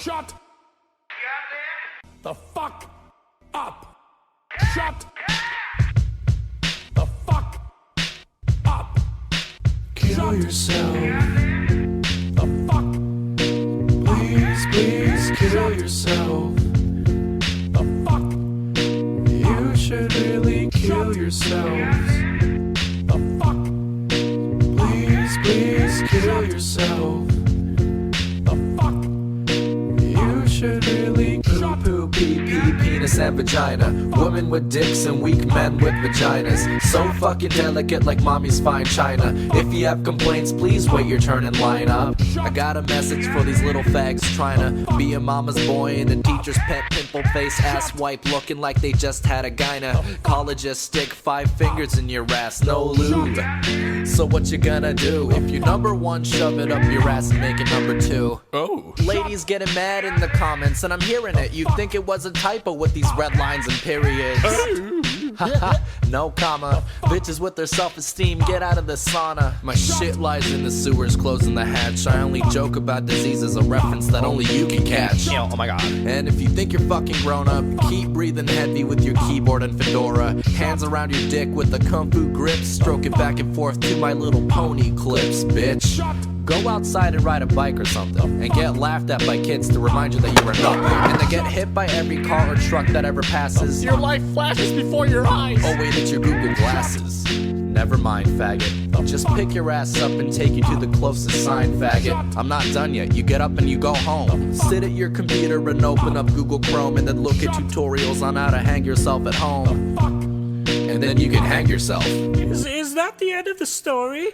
Shut the fuck up. Shut the fuck up. Kill yourself. The fuck. Please kill yourself. The fuck. You should really kill yourselves. The fuck. Please kill yourself. The fuck. You should really Poo, pee, pee, penis and vagina. Women with dicks and weak men with vaginas. So fucking delicate like mommy's fine china. If you have complaints, please wait your turn and line up. I got a message for these little fags trying to be a mama's boy and a teacher's pet, pimple face ass wipe looking like they just had a gynecologist stick 5 fingers in your ass, no lube. So what you gonna do? If you number 1, shove it up your ass and make it number 2. Oh. Ladies getting mad in the comments, and I'm hearing it. You think it was a typo with these red lines and periods. No comma. Bitches with their self-esteem, get out of the sauna. My shit lies in the sewers, closing the hatch. I only joke about diseases, a reference that only you can catch. Oh my god. And if you think you're fucking grown up, keep breathing heavy with your keyboard and fedora. Hands around your dick with a kung fu grip, stroke it back and forth to My Little Pony clips, bitch. Go outside and ride a bike or something, and get laughed at by kids to remind you that you were nothing. And then get hit by every car or truck that ever passes. Your life flashes before your eyes. Oh wait, it's your Google glasses. Never mind, faggot. Just pick your ass up and take you to the closest sign, faggot. I'm not done yet. You get up and you go home. Sit at your computer and open up Google Chrome, and then look at tutorials on how to hang yourself at home. And then you can hang yourself. Is that the end of the story?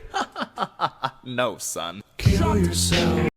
No, son. kill yourself.